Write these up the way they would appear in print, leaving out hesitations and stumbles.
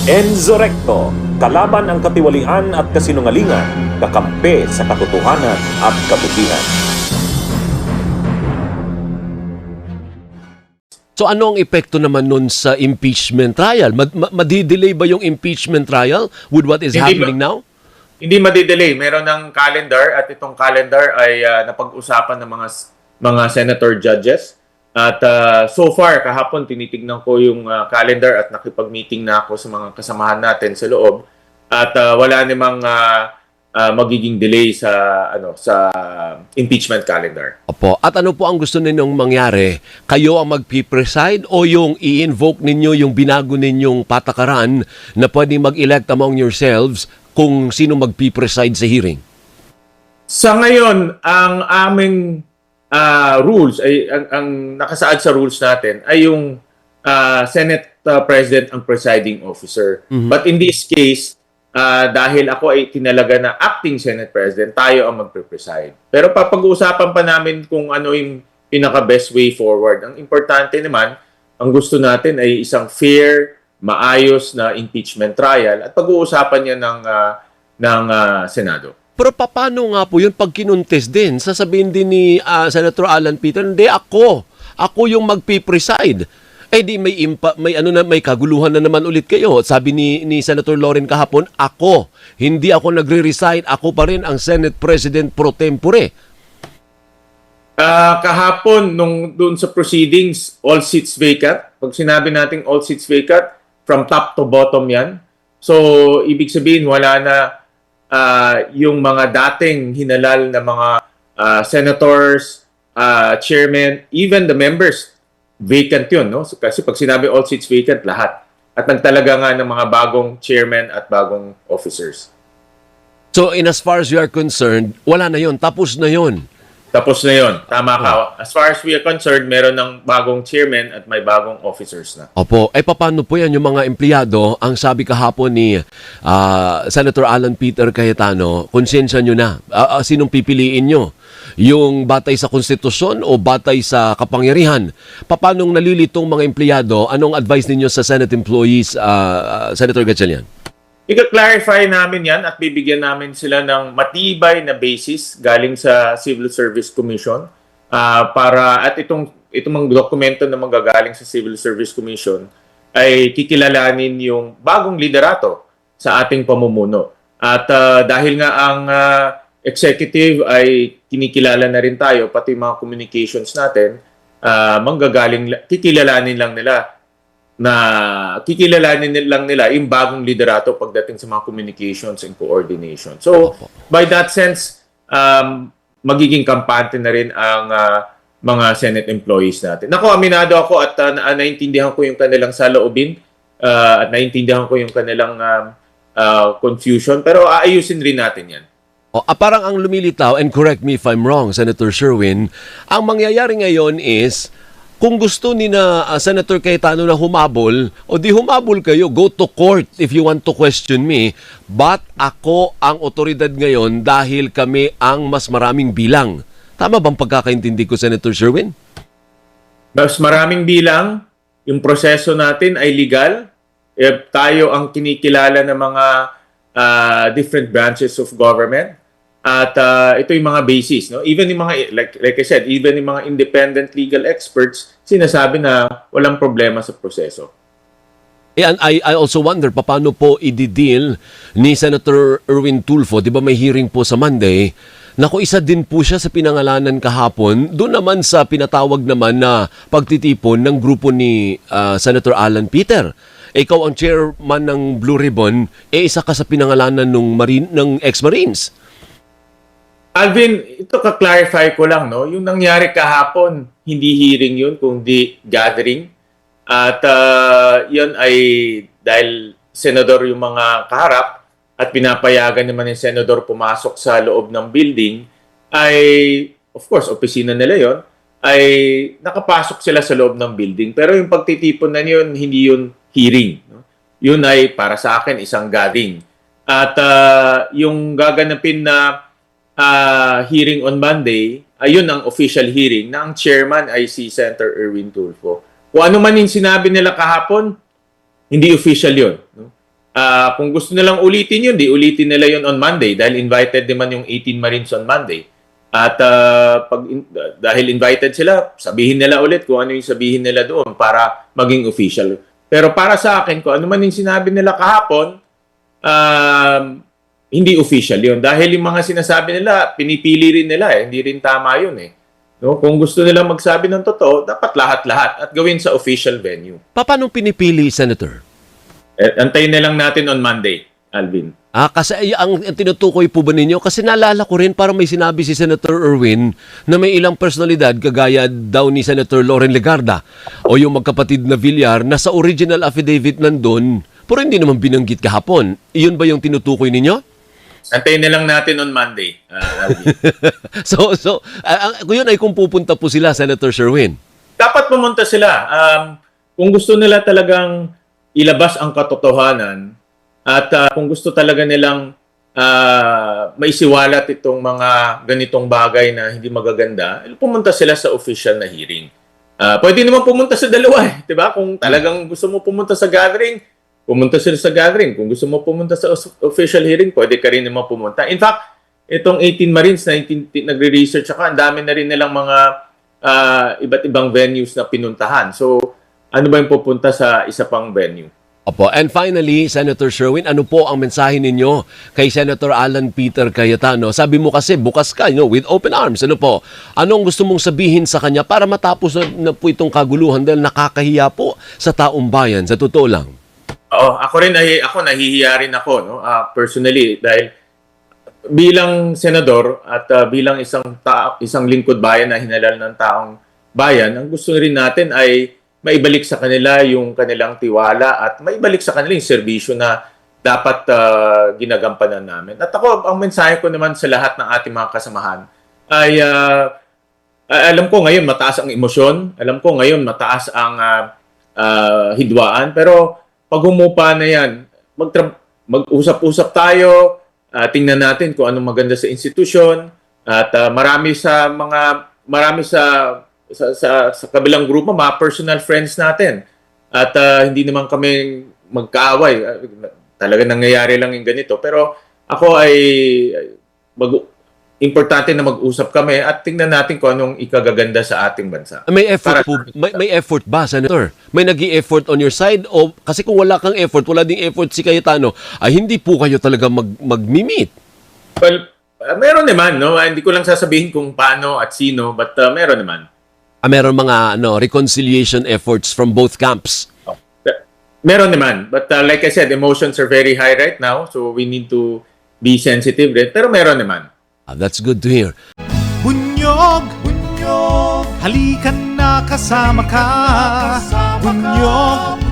Enzo Recto, kalaban ang katiwalian at kasinungalingan, kakampi sa katotohanan at kabutihan. So ano ang epekto naman nun sa impeachment trial? Madidelay ba yung impeachment trial with what is happening now? Hindi madidelay. Meron ng calendar at itong calendar ay napag-usapan ng mga senator judges. At so far, kahapon tinitignan ko yung calendar at nakipag-meeting na ako sa mga kasamahan natin sa loob. At wala namang magiging delay sa impeachment calendar. Opo. At ano po ang gusto ninyong mangyari? Kayo ang magpipreside o yung i-invoke ninyo yung binago ninyong patakaran na pwedeng mag-elect among yourselves kung sino magpipreside sa hearing? Sa ngayon, ang aming rules, ay ang nakasaad sa rules natin ay yung Senate President ang presiding officer. Mhm. But in this case, dahil ako ay tinalaga na acting Senate President, tayo ang magpe-preside. Pero papag-uusapan pa namin kung ano yung pinaka-best way forward. Ang importante naman, ang gusto natin ay isang fair, maayos na impeachment trial at pag-uusapan niya ng Senado. Pero paano nga po yun pag kinuntes din? Sasabihin din ni Senator Alan Peter, hindi ako. Ako yung magpipreside. Eh di may kaguluhan na naman ulit kayo. Sabi ni Senator Loren kahapon, ako. Hindi ako nagre-resign. Ako pa rin ang Senate President pro tempore. Kahapon, doon sa proceedings, all seats vacant. Pag sinabi natin all seats vacant, from top to bottom yan. So, ibig sabihin, wala na yung mga dating hinalal na mga senators, chairman, even the members, vacant yun, no? Kasi pag sinabi all seats vacant, lahat. At nagtalaga nga ng mga bagong chairman at bagong officers. So, in as far as you are concerned, wala na yon, tapos na yon. Tapos na yon. Tama ka. As far as we are concerned, meron ng bagong chairman at may bagong officers na. Opo. Eh, paano po yan yung mga empleyado? Ang sabi kahapon ni Senator Alan Peter Cayetano, konsensya nyo na. Sinong pipiliin nyo? Yung batay sa konstitusyon o batay sa kapangyarihan? Paano nalilitong mga empleyado? Anong advice ninyo sa Senate employees, Senator Gatchalian? I-clarify namin yan at bibigyan namin sila ng matibay na basis galing sa Civil Service Commission at itong mga dokumento na manggagaling sa Civil Service Commission ay kikilalanin yung bagong liderato sa ating pamumuno. At dahil nga ang executive ay kinikilala na rin tayo, pati mga communications natin, kikilalanin lang nila yung bagong liderato pagdating sa mga communications and coordination. So, by that sense, magiging kampante na rin ang mga Senate employees natin. Nako, aminado ako at naintindihan ko yung kanilang saloobin at naintindihan ko yung kanilang confusion, pero aayusin rin natin yan. Parang ang lumilitaw, and correct me if I'm wrong, Senator Sherwin, ang mangyayari ngayon is, kung gusto ni na Senator Cayetano na humabol, o di humabol kayo, go to court if you want to question me, but ako ang otoridad ngayon dahil kami ang mas maraming bilang. Tama bang pagkakaintindi ko, Senator Sherwin? Mas maraming bilang, yung proseso natin ay legal, tayo ang kinikilala ng mga different branches of government. At ito yung mga basis, no? Even yung mga, like I said, even yung mga independent legal experts, sinasabi na walang problema sa proseso. And I also wonder, paano po i-deal ni Senator Erwin Tulfo? Di ba may hearing po sa Monday? Naku, isa din po siya sa pinangalanan kahapon. Doon naman sa pinatawag naman na pagtitipon ng grupo ni Senator Alan Peter. Ikaw ang chairman ng Blue Ribbon, isa ka sa pinangalanan ng ex-Marines. Alvin, ito ka-clarify ko lang, no? Yung nangyari kahapon, hindi hearing yun, kundi gathering. At yun ay dahil senador yung mga kaharap at pinapayagan naman yung senador pumasok sa loob ng building, ay, of course, opisina nila yun, ay nakapasok sila sa loob ng building. Pero yung pagtitipon na yun, hindi yun hearing. No? Yun ay, para sa akin, isang gathering. At yung gaganapin na hearing on Monday, ayun ang official hearing na ang chairman ay si Senator Erwin Tulfo. Kung ano man yung sinabi nila kahapon, hindi official yun. No? Kung gusto nilang ulitin yun, di ulitin nila yun on Monday dahil invited naman yung 18 Marines on Monday. At dahil invited sila, sabihin nila ulit kung ano yung sabihin nila doon para maging official. Pero para sa akin, kung ano man yung sinabi nila kahapon, hindi official yun. Dahil yung mga sinasabi nila, pinipili rin nila hindi rin tama yun No? Kung gusto nila magsabi ng totoo, dapat lahat-lahat at gawin sa official venue. Paano pinipili, Senator? Antayin na lang natin on Monday, Alvin. Kasi ang tinutukoy po ba ninyo? Kasi naalala ko rin parang may sinabi si Senator Erwin na may ilang personalidad kagaya daw ni Senator Loren Legarda o yung magkapatid na Villar na sa original affidavit nandun pero hindi naman binanggit kahapon. Iyon ba yung tinutukoy ninyo? Antayin na lang natin on Monday, Alvin. Yun ay kung pupunta po sila, Senator Sherwin. Dapat pumunta sila. Kung gusto nila talagang ilabas ang katotohanan at kung gusto talaga nilang maisiwalat itong mga ganitong bagay na hindi magaganda, pumunta sila sa official na hearing. Pwede naman pumunta sa dalawa, di ba? Kung talagang gusto mo pumunta sa gathering, pumunta sila sa gathering. Kung gusto mo pumunta sa official hearing, pwede ka rin naman pumunta. In fact, itong 18 Marines na nagre-research ako, ang dami na rin nilang mga iba't ibang venues na pinuntahan. So, ano ba yung pupunta sa isa pang venue? Opo. And finally, Senator Sherwin, ano po ang mensahe ninyo kay Senator Alan Peter Cayetano? Sabi mo kasi bukas ka, with open arms. Ano po? Anong gusto mong sabihin sa kanya para matapos na po itong kaguluhan dahil nakakahiya po sa taong bayan, sa totoo lang? Ako rin nahihiya rin ako personally dahil bilang senador at bilang isang lingkod bayan na hinalal ng taong bayan, ang gusto rin natin ay maibalik sa kanila yung kanilang tiwala at maibalik sa kanila yung serbisyo na dapat ginagampanan namin. At ako, ang mensahe ko naman sa lahat ng ating mga kasamahan ay alam ko ngayon mataas ang emosyon, alam ko ngayon mataas ang hidwaan, pero pag humupa na yan, mag-usap-usap tayo, tingnan natin kung anong maganda sa institusyon at marami sa kabilang grupo, mga personal friends natin. At hindi naman kami magkaaway. Talaga nangyayari lang yung ganito. Pero ako ay importante na mag-usap kami at tingnan natin kung anong ikagaganda sa ating bansa. May effort ba, Senator? May nag-i-effort on your side? O kasi kung wala kang effort, wala ding effort si Cayetano, ay hindi po kayo talaga mag-meet? Well, meron naman. No? Hindi ko lang sasabihin kung paano at sino, but meron naman. Meron mga reconciliation efforts from both camps? Meron naman. But like I said, emotions are very high right now, so we need to be sensitive rin. Pero meron naman. That's good to hear. Bunyog, bunyog, halikan na kasama ka. Bunyog,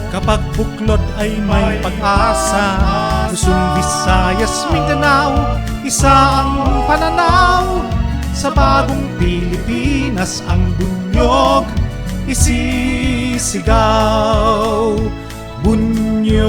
kapag buklod ay may pag-asa. Luzon, Visayas, Mindanao, isa ang pananaw. Sa bagong Pilipinas ang bunyog isisigaw. Bunyog,